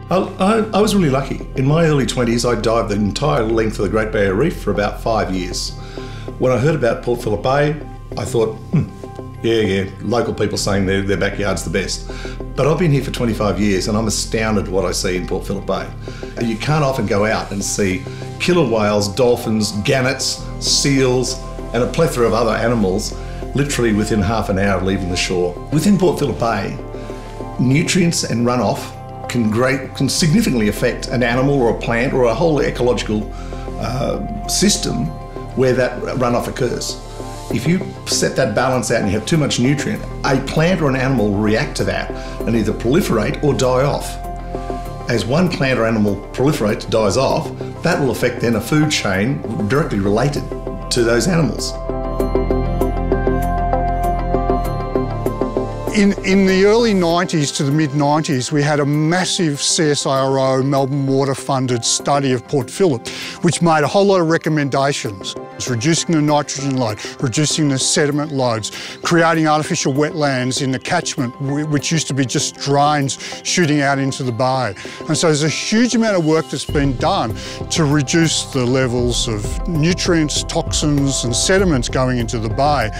I was really lucky. In my early 20s, I dived the entire length of the Great Barrier Reef for about 5 years. When I heard about Port Phillip Bay, I thought, yeah, local people saying their backyard's the best. But I've been here for 25 years and I'm astounded at what I see in Port Phillip Bay. You can't often go out and see killer whales, dolphins, gannets, seals, and a plethora of other animals literally within half an hour of leaving the shore. Within Port Phillip Bay, nutrients and runoff can significantly affect an animal or a plant or a whole ecological system where that runoff occurs. If you set that balance out and you have too much nutrient, a plant or an animal will react to that and either proliferate or die off. As one plant or animal proliferates, dies off, that will affect then a food chain directly related to those animals. In the early 90s to the mid-90s, we had a massive CSIRO Melbourne Water funded study of Port Phillip, which made a whole lot of recommendations. It's reducing the nitrogen load, reducing the sediment loads, creating artificial wetlands in the catchment, which used to be just drains shooting out into the bay. And so there's a huge amount of work that's been done to reduce the levels of nutrients, toxins and sediments going into the bay.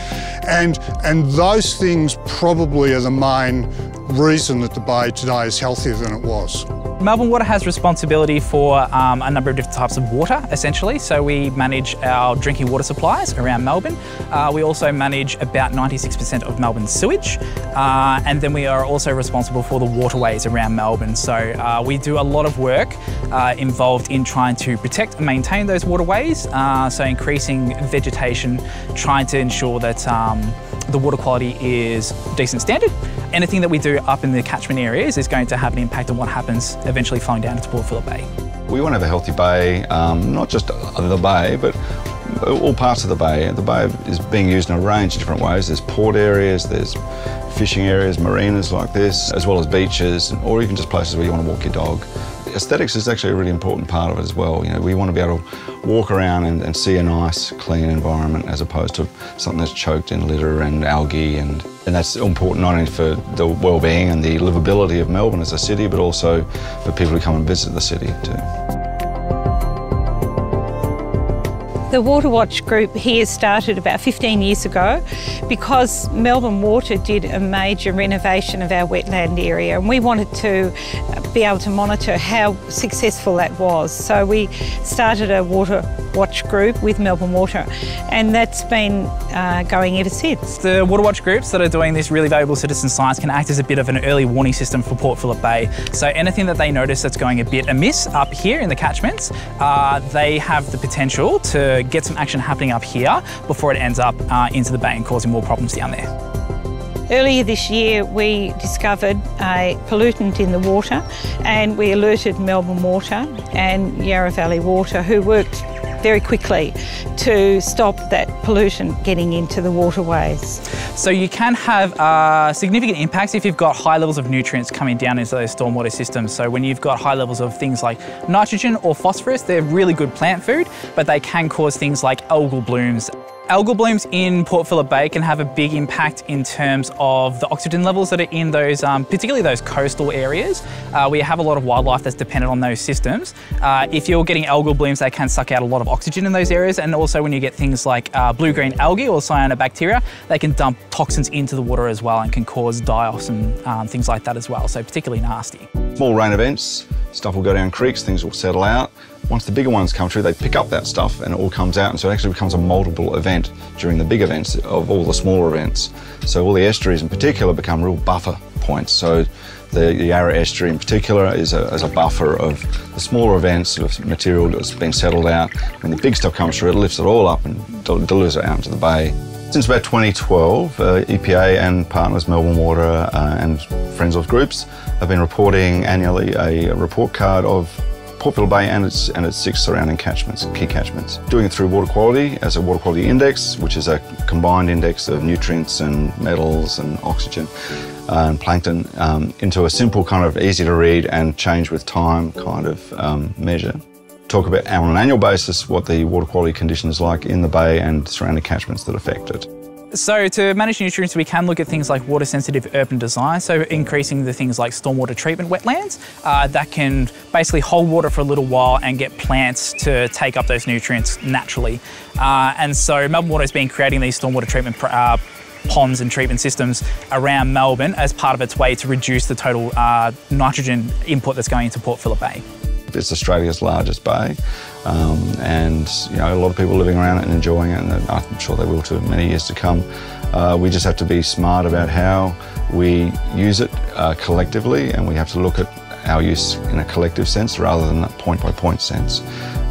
And those things probably are the main reason that the bay today is healthier than it was. Melbourne Water has responsibility for a number of different types of water, essentially. So we manage our drinking water supplies around Melbourne. We also manage about 96% of Melbourne's sewage. And then we are also responsible for the waterways around Melbourne. So we do a lot of work involved in trying to protect and maintain those waterways. So increasing vegetation, trying to ensure that the water quality is decent standard. Anything that we do up in the catchment areas is going to have an impact on what happens eventually flowing down into Port Phillip Bay. We want to have a healthy bay, not just the bay, but all parts of the bay. The bay is being used in a range of different ways. There's port areas, there's fishing areas, marinas like this, as well as beaches, or even just places where you want to walk your dog. Aesthetics is actually a really important part of it as well. You know, we want to be able to walk around and see a nice, clean environment as opposed to something that's choked in litter and algae, and that's important not only for the well-being and the livability of Melbourne as a city, but also for people who come and visit the city too. The Water Watch group here started about 15 years ago because Melbourne Water did a major renovation of our wetland area, and we wanted to be able to monitor how successful that was. So we started a Water Watch group with Melbourne Water, and that's been going ever since. The Water Watch groups that are doing this really valuable citizen science can act as a bit of an early warning system for Port Phillip Bay. So anything that they notice that's going a bit amiss up here in the catchments, they have the potential to get some action happening up here before it ends up into the bay and causing more problems down there. Earlier this year we discovered a pollutant in the water, and we alerted Melbourne Water and Yarra Valley Water, who worked very quickly to stop that pollutant getting into the waterways. So you can have significant impacts if you've got high levels of nutrients coming down into those stormwater systems. So when you've got high levels of things like nitrogen or phosphorus, they're really good plant food, but they can cause things like algal blooms. Algal blooms in Port Phillip Bay can have a big impact in terms of the oxygen levels that are in those, particularly those coastal areas. We have a lot of wildlife that's dependent on those systems. If you're getting algal blooms, they can suck out a lot of oxygen in those areas, and also when you get things like blue-green algae or cyanobacteria, they can dump toxins into the water as well and can cause die-offs and things like that as well, so particularly nasty. Small rain events, stuff will go down creeks, things will settle out. Once the bigger ones come through, they pick up that stuff and it all comes out, and so it actually becomes a multiple event during the big events of all the smaller events. So all the estuaries in particular become real buffer points. So the Yarra estuary in particular is a buffer of the smaller events of material that's been settled out. When the big stuff comes through, it lifts it all up and delivers it out into the bay. Since about 2012, EPA and partners, Melbourne Water and friends of groups, have been reporting annually a report card of Port Phillip Bay and its 6 surrounding catchments, key catchments. Doing it through water quality as a water quality index, which is a combined index of nutrients and metals and oxygen and plankton, into a simple kind of easy to read and change with time kind of measure. Talk about on an annual basis what the water quality condition is like in the bay and surrounding catchments that affect it. So to manage nutrients, we can look at things like water-sensitive urban design, so increasing the things like stormwater treatment wetlands that can basically hold water for a little while and get plants to take up those nutrients naturally. And so Melbourne Water has been creating these stormwater treatment ponds and treatment systems around Melbourne as part of its way to reduce the total nitrogen input that's going into Port Phillip Bay. It's Australia's largest bay, and a lot of people living around it and enjoying it, and I'm sure they will too in many years to come. We just have to be smart about how we use it collectively, and we have to look at our use in a collective sense rather than a point-by-point sense.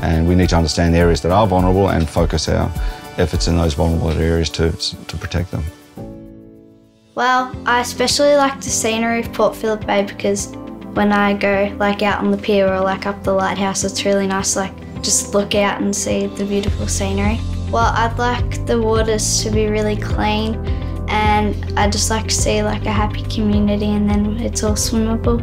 And we need to understand areas that are vulnerable and focus our efforts in those vulnerable areas to protect them. Well, I especially like the scenery of Port Phillip Bay because when I go out on the pier or up the lighthouse, it's really nice to just look out and see the beautiful scenery. Well, I'd like the waters to be really clean, and I'd just like to see a happy community, and then it's all swimmable.